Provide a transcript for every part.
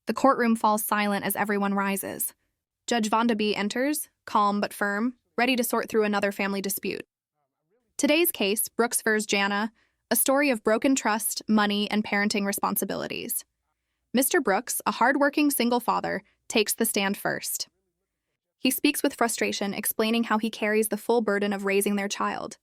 The courtroom falls silent as everyone rises. Judge Vonda B. enters, calm but firm, ready to sort through another family dispute. Today's case, Brooks vs. Jana, a story of broken trust, money, and parenting responsibilities. Mr. Brooks, a hardworking single father, takes the stand first. He speaks with frustration, explaining how he carries the full burden of raising their child.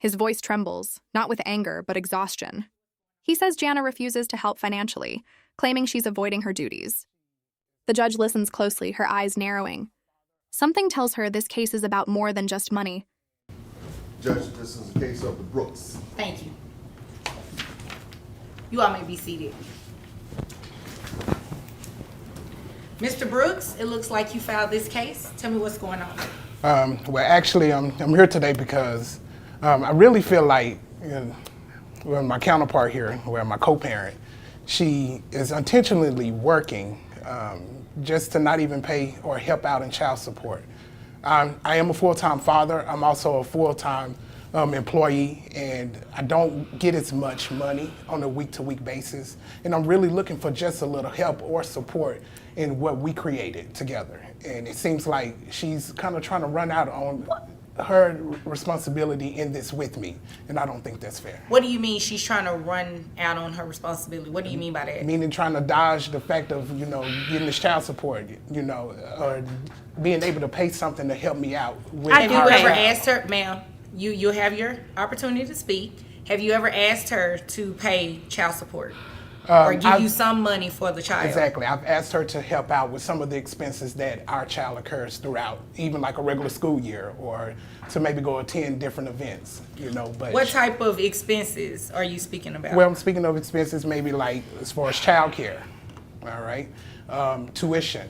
His voice trembles, not with anger, but exhaustion. He says Jana refuses to help financially, claiming she's avoiding her duties. The judge listens closely, her eyes narrowing. Something tells her this case is about more than just money. Judge, this is a case of the Brooks. Thank you. You all may be seated. Mr. Brooks, it looks like you filed this case. Tell me what's going on. Well, actually, I'm here today because I really feel like my counterpart here, my co-parent, she is intentionally working just to not even pay or help out in child support. I am a full-time father. I'm also a full-time employee, and I don't get as much money on a week-to-week basis. And I'm really looking for just a little help or support in what we created together. And it seems like she's kind of trying to run out on her responsibility in this with me, and I don't think that's fair. What do you mean she's trying to run out on her responsibility? What do you mean by that? Meaning trying to dodge the fact of, getting this child support, or being able to pay something to help me out. Have you ever asked her, ma'am, you'll have your opportunity to speak. Have you ever asked her to pay child support? Or give you some money for the child? Exactly. I've asked her to help out with some of the expenses that our child occurs throughout, even like a regular school year, or to maybe go attend different events, But what type of expenses are you speaking about? Well, I'm speaking of expenses maybe like as far as childcare, all right? Tuition,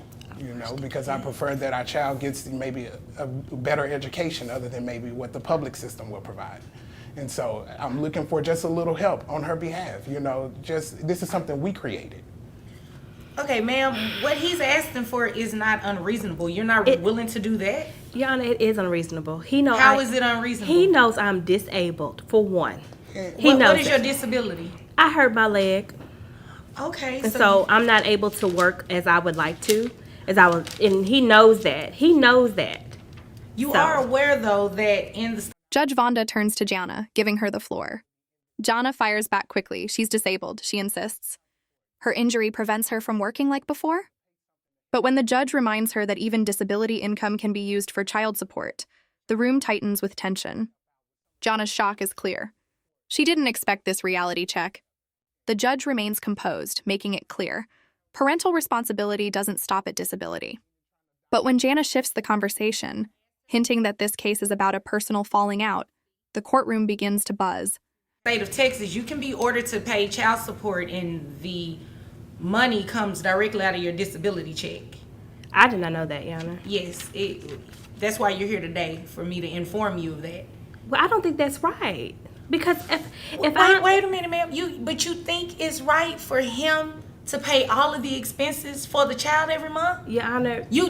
because I prefer that our child gets maybe a better education other than maybe what the public system will provide. And so I'm looking for just a little help on her behalf, this is something we created. Okay, ma'am, what he's asking for is not unreasonable. You're not willing to do that? Your Honor, it is unreasonable. How is it unreasonable? He knows I'm disabled, for one. What is your disability? I hurt my leg. Okay. And so I'm not able to work as I would like to, and he knows that. You are aware, though, that in the... Judge Vonda turns to Jana, giving her the floor. Jana fires back quickly. She's disabled, she insists. Her injury prevents her from working like before? But when the judge reminds her that even disability income can be used for child support, the room tightens with tension. Jana's shock is clear. She didn't expect this reality check. The judge remains composed, making it clear. Parental responsibility doesn't stop at disability. But when Jana shifts the conversation, hinting that this case is about a personal falling out, the courtroom begins to buzz. State of Texas, you can be ordered to pay child support and the money comes directly out of your disability check. I did not know that, Your Honor. Yes, that's why you're here today, for me to inform you of that. Well, I don't think that's right. Because wait a minute, ma'am. But you think it's right for him to pay all of the expenses for the child every month? Your Honor. You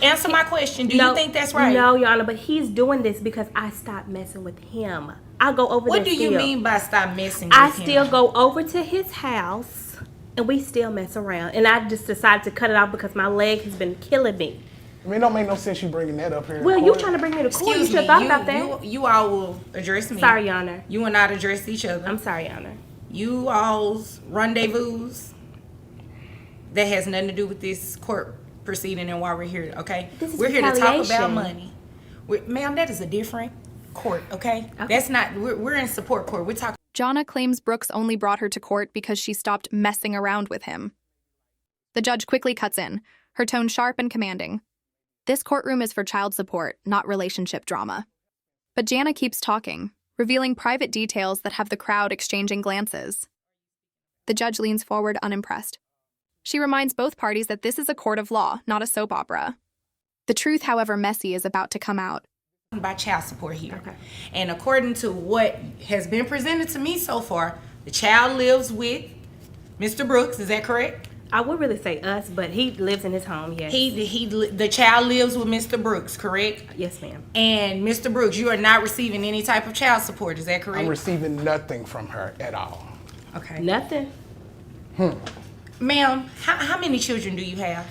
answer my question. Do you think that's right? No, Your Honor, but he's doing this because I stopped messing with him. I go over there. What do you mean by stop messing with him? I still go over to his house and we still mess around. And I just decided to cut it off because my leg has been killing me. I mean, it don't make no sense you bringing that up here. Well, you trying to bring me to court. You should have thought about that. You all will address me. Sorry, Your Honor. You will not address each other. I'm sorry, Your Honor. You all's rendezvous, that has nothing to do with this court proceeding and why we're here, okay? We're here to talk about money. Ma'am, that is a different court, okay? That's not, we're in support court. We're talking. Jana claims Brooks only brought her to court because she stopped messing around with him. The judge quickly cuts in, her tone sharp and commanding. This courtroom is for child support, not relationship drama. But Jana keeps talking, revealing private details that have the crowd exchanging glances. The judge leans forward unimpressed. She reminds both parties that this is a court of law, not a soap opera. The truth, however messy, is about to come out. About child support here. Okay. And according to what has been presented to me so far, the child lives with Mr. Brooks, is that correct? I would really say us, but he lives in his home, yes. The child lives with Mr. Brooks, correct? Yes, ma'am. And Mr. Brooks, you are not receiving any type of child support, is that correct? I'm receiving nothing from her at all. Okay. Nothing? Ma'am, how many children do you have?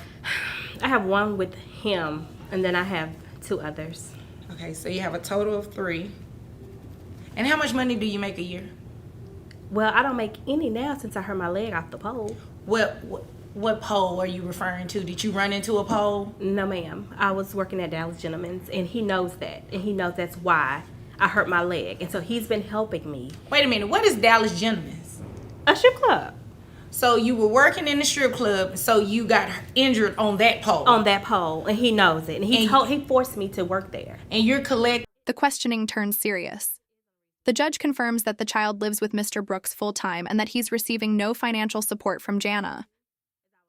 I have one with him, and then I have 2 others. Okay, so you have a total of 3. And how much money do you make a year? Well, I don't make any now since I hurt my leg off the pole. What pole are you referring to? Did you run into a pole? No, ma'am. I was working at Dallas Gentleman's, and he knows that, and he knows that's why I hurt my leg, and so he's been helping me. Wait a minute, what is Dallas Gentleman's? A strip club. So you were working in the strip club, so you got injured on that pole. On that pole, and he knows it, and he forced me to work there. And you're The questioning turns serious. The judge confirms that the child lives with Mr. Brooks full-time and that he's receiving no financial support from Jana.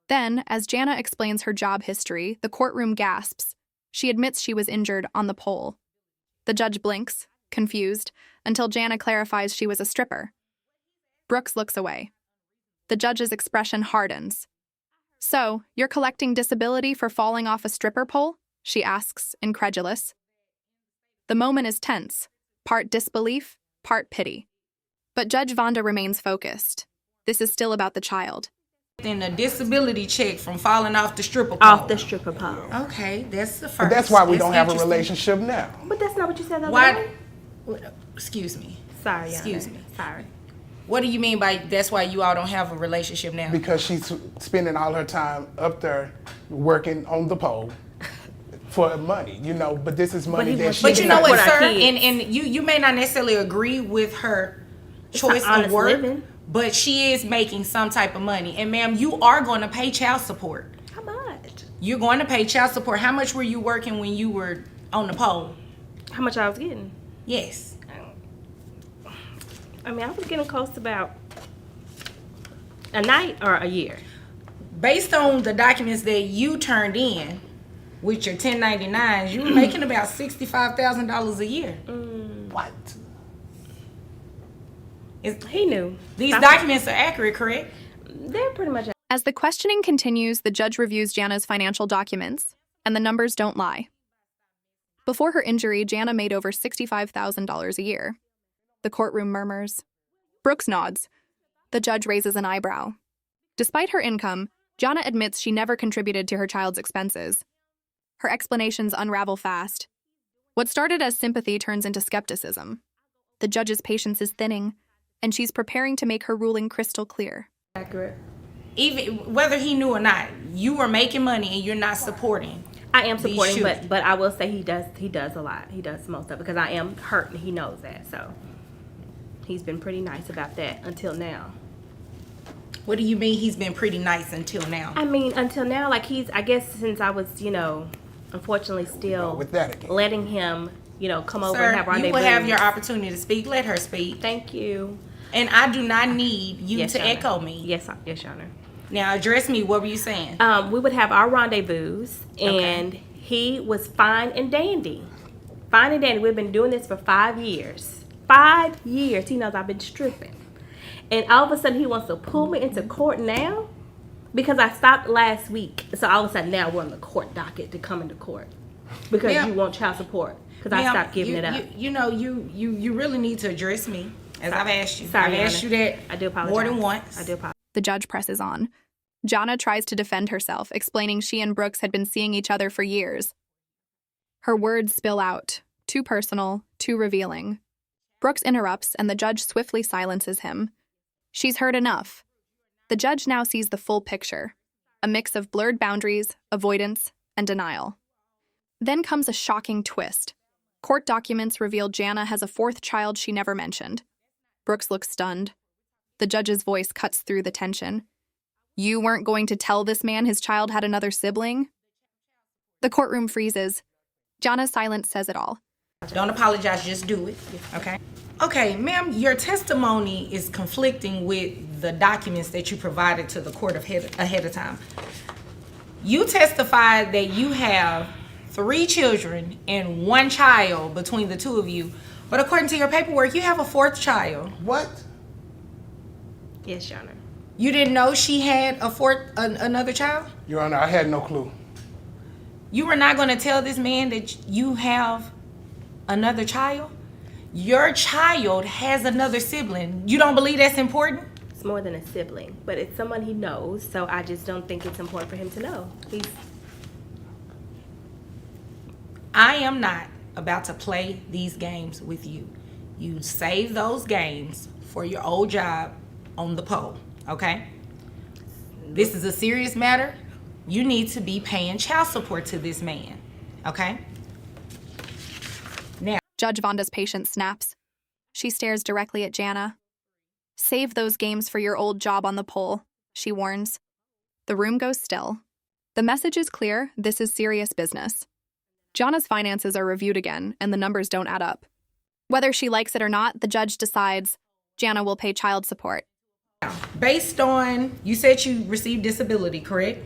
Then, as Jana explains her job history, the courtroom gasps. She admits she was injured on the pole. The judge blinks, confused, until Jana clarifies she was a stripper. Brooks looks away. The judge's expression hardens. "So, you're collecting disability for falling off a stripper pole?" she asks, incredulous. The moment is tense, part disbelief, part pity. But Judge Vonda remains focused. This is still about the child. in a disability check from falling off the stripper pole. Off the stripper pole. Okay, that's the first. But that's why we don't have a relationship now. But that's not what you said the other day. Excuse me. Sorry, Excuse me. Sorry. What do you mean by that's why you all don't have a relationship now? Because she's spending all her time up there working on the pole for money, you know. But this is money that she. But you know what, With our sir, kids. and you may not necessarily agree with her choice of work, living. but she is making some type of money. And ma'am, you are going to pay child support. How much? You're going to pay child support. How much were you working when you were on the pole? How much I was getting? Yes. I mean, I was getting close to about a night or a year. Based on the documents that you turned in with your 1099s, you were making about $65,000 a year. What? He knew. These documents are accurate, correct? They're pretty much. As the questioning continues, the judge reviews Jana's financial documents, and the numbers don't lie. Before her injury, Jana made over $65,000 a year. The courtroom murmurs. Brooks nods. The judge raises an eyebrow. Despite her income, Jana admits she never contributed to her child's expenses. Her explanations unravel fast. What started as sympathy turns into skepticism. The judge's patience is thinning, and she's preparing to make her ruling crystal clear. Accurate. Even whether he knew or not, you were making money and you're not supporting. I am supporting, shooting. but I will say he does a lot. He does most of it because I am hurt and he knows that. So he's been pretty nice about that until now. What do you mean he's been pretty nice until now? I mean, until now, like I guess since I was, unfortunately still With that again. letting him, come over Sir, and have rendezvous. you will have your opportunity to speak. Let her speak. Thank you. And I do not need you Yes, to Your Honor. echo me. Yes, Your Honor. Now address me. What were you saying? We would have our rendezvous, and he was fine and dandy. Fine and dandy. We've been doing this for 5 years. 5 years. He knows I've been stripping. And all of a sudden, he wants to pull me into court now because I stopped last week. So all of a sudden, now we're on the court docket to come into court because Ma'am. you want child support because I stopped giving it up. You really need to address me as I've asked you. Sorry, I've asked Your you Honor. that I do apologize. more than once. I do apologize. The judge presses on. Jana tries to defend herself, explaining she and Brooks had been seeing each other for years. Her words spill out, too personal, too revealing. Brooks interrupts, and the judge swiftly silences him. She's heard enough. The judge now sees the full picture, a mix of blurred boundaries, avoidance, and denial. Then comes a shocking twist. Court documents reveal Jana has a 4th child she never mentioned. Brooks looks stunned. The judge's voice cuts through the tension. You weren't going to tell this man his child had another sibling? The courtroom freezes. Jana's silence says it all. Don't apologize, just do it. Okay? Okay, ma'am, your testimony is conflicting with the documents that you provided to the court ahead of time. You testified that you have 3 children and 1 child between the 2 of you, but according to your paperwork, you have a 4th child. What? Yes, Your Honor. You didn't know she had another child? Your Honor, I had no clue. You were not going to tell this man that you have another child? Your child has another sibling. You don't believe that's important? It's more than a sibling, but it's someone he knows, so I just don't think it's important for him to know. I am not about to play these games with you. You save those games for your old job on the pole, okay? This is a serious matter. You need to be paying child support to this man, okay? Now, Judge Vonda's patience snaps. She stares directly at Jana. Save those games for your old job on the pole, she warns. The room goes still. The message is clear. This is serious business. Jana's finances are reviewed again, and the numbers don't add up. Whether she likes it or not, the judge decides Jana will pay child support. based on, you said you received disability, correct?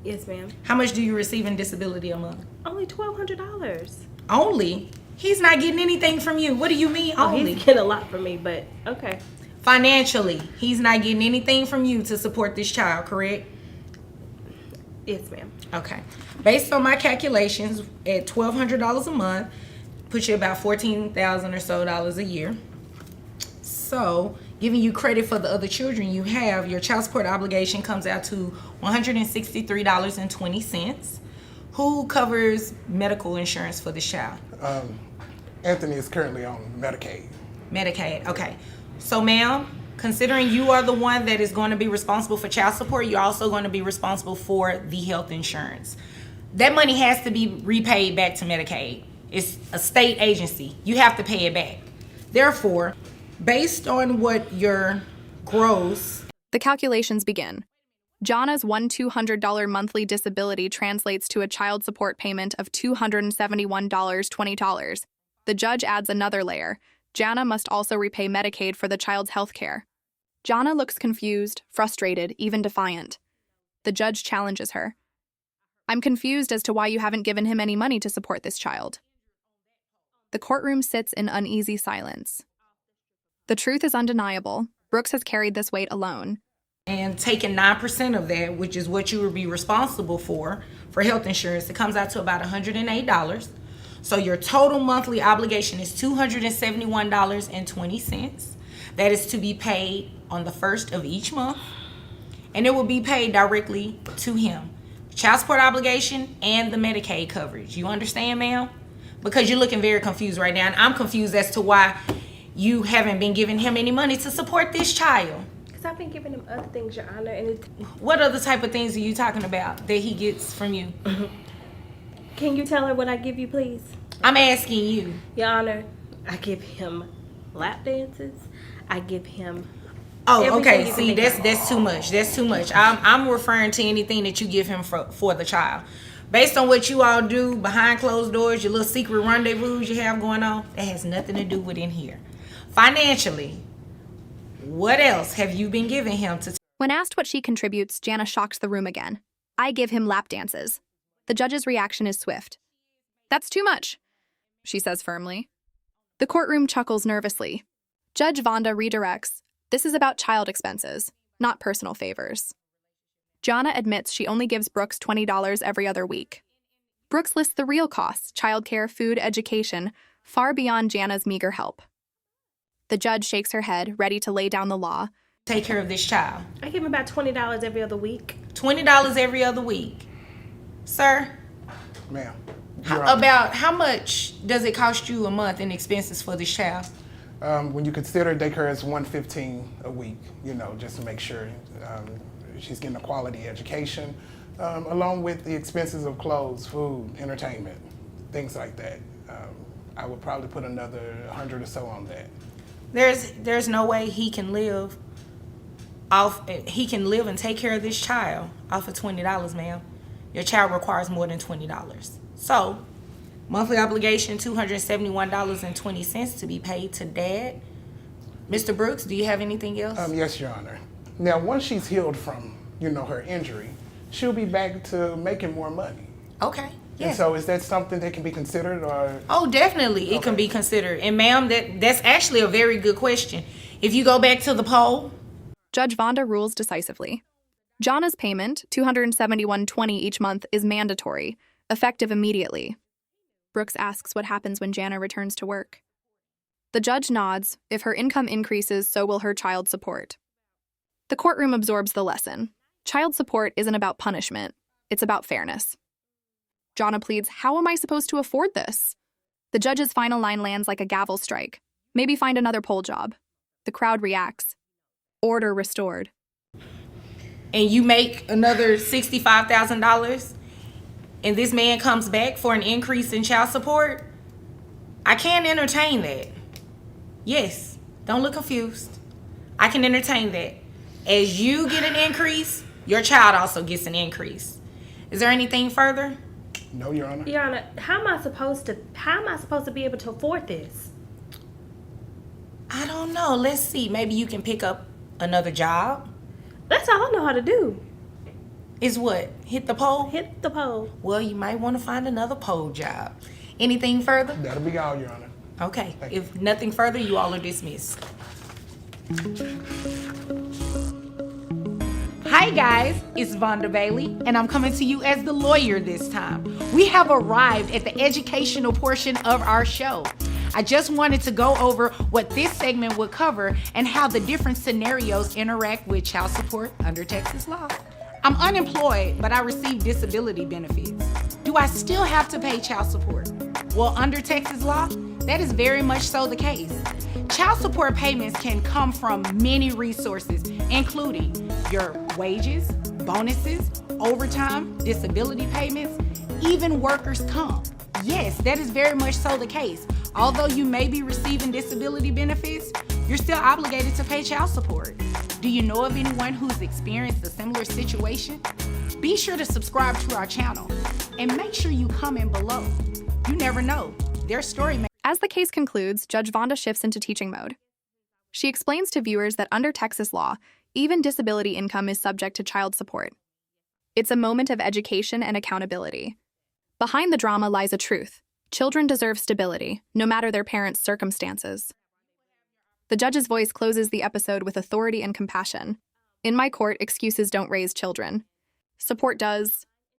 Yes, ma'am. How much do you receive in disability a month? Only $1,200. Only? He's not getting anything from you. What do you mean only? He's getting a lot from me, but okay. Financially, he's not getting anything from you to support this child, correct? Yes, ma'am. Okay. Based on my calculations, at $1,200 a month, puts you about $14,000 or so a year. So, giving you credit for the other children you have, your child support obligation comes out to $163.20. Who covers medical insurance for this child? Anthony is currently on Medicaid. Medicaid, okay. So, ma'am, considering you are the one that is going to be responsible for child support, you're also going to be responsible for the health insurance. That money has to be repaid back to Medicaid. It's a state agency. You have to pay it back. Therefore, based on what your gross... The calculations begin. Jana's $200 monthly disability translates to a child support payment of $271.20. The judge adds another layer. Jana must also repay Medicaid for the child's health care. Jana looks confused, frustrated, even defiant. The judge challenges her. I'm confused as to why you haven't given him any money to support this child. The courtroom sits in uneasy silence. The truth is undeniable. Brooks has carried this weight alone. And taking 9% of that, which is what you would be responsible for health insurance, it comes out to about $108. So your total monthly obligation is $271.20. That is to be paid on the first of each month. And it will be paid directly to him. Child support obligation and the Medicaid coverage. You understand, ma'am? Because you're looking very confused right now. And I'm confused as to why you haven't been giving him any money to support this child. Because I've been giving him other things, Your Honor. And what other type of things are you talking about that he gets from you? Can you tell her what I give you, please? I'm asking you. Your Honor, I give him lap dances. I give him... Oh, okay. See, that's too much. That's too much. I'm referring to anything that you give him for the child. Based on what you all do behind closed doors, your little secret rendezvous you have going on, that has nothing to do with in here. Financially, what else have you been giving him to... When asked what she contributes, Jana shocks the room again. I give him lap dances. The judge's reaction is swift. That's too much, she says firmly. The courtroom chuckles nervously. Judge Vonda redirects. This is about child expenses, not personal favors. Jana admits she only gives Brooks $20 every other week. Brooks lists the real costs, childcare, food, education, far beyond Jana's meager help. The judge shakes her head, ready to lay down the law. Take care of this child. I give him about $20 every other week. $20 every other week. Sir? Ma'am. About how much does it cost you a month in expenses for this child? When you consider daycare as $115 a week, just to make sure she's getting a quality education, along with the expenses of clothes, food, entertainment, things like that. I would probably put another $100 or so on that. There's no way he can live and take care of this child off of $20, ma'am. Your child requires more than $20. So, monthly obligation, $271.20 to be paid to dad. Mr. Brooks, do you have anything else? Yes, Your Honor. Now, once she's healed from, her injury, she'll be back to making more money. Okay. Yeah. And so is that something that can be considered or? Oh, definitely. It can be considered. And ma'am, that's actually a very good question. If you go back to the poll. Judge Vonda rules decisively. Jana's payment, $271.20 each month, is mandatory, effective immediately. Brooks asks what happens when Jana returns to work. The judge nods. If her income increases, so will her child support. The courtroom absorbs the lesson. Child support isn't about punishment, it's about fairness. Jonna pleads, "How am I supposed to afford this?" The judge's final line lands like a gavel strike. "Maybe find another pole job." The crowd reacts. Order restored. And you make another $65,000, and this man comes back for an increase in child support? I can't entertain that. Yes, don't look confused. I can entertain that. As you get an increase, your child also gets an increase. Is there anything further? No, Your Honor. Your Honor, how am I supposed to be able to afford this? I don't know. Let's see. Maybe you can pick up another job. That's all I know how to do. Is what? Hit the pole? Hit the pole. Well, you might want to find another pole job. Anything further? That'll be all, Your Honor. Okay. Thank you. If nothing further, you all are dismissed. Hi guys, it's Vonda Bailey, and I'm coming to you as the lawyer this time. We have arrived at the educational portion of our show. I just wanted to go over what this segment would cover and how the different scenarios interact with child support under Texas law. I'm unemployed, but I receive disability benefits. Do I still have to pay child support? Well, under Texas law, that is very much so the case. Child support payments can come from many resources, including your wages, bonuses, overtime, disability payments, even workers' comp. Yes, that is very much so the case. Although you may be receiving disability benefits, you're still obligated to pay child support. Do you know of anyone who's experienced a similar situation? Be sure to subscribe to our channel and make sure you comment below. You never know, their story may. As the case concludes, Judge Vonda shifts into teaching mode. She explains to viewers that under Texas law, even disability income is subject to child support. It's a moment of education and accountability. Behind the drama lies a truth. Children deserve stability, no matter their parents' circumstances. The judge's voice closes the episode with authority and compassion. "In my court, excuses don't raise children. Support does."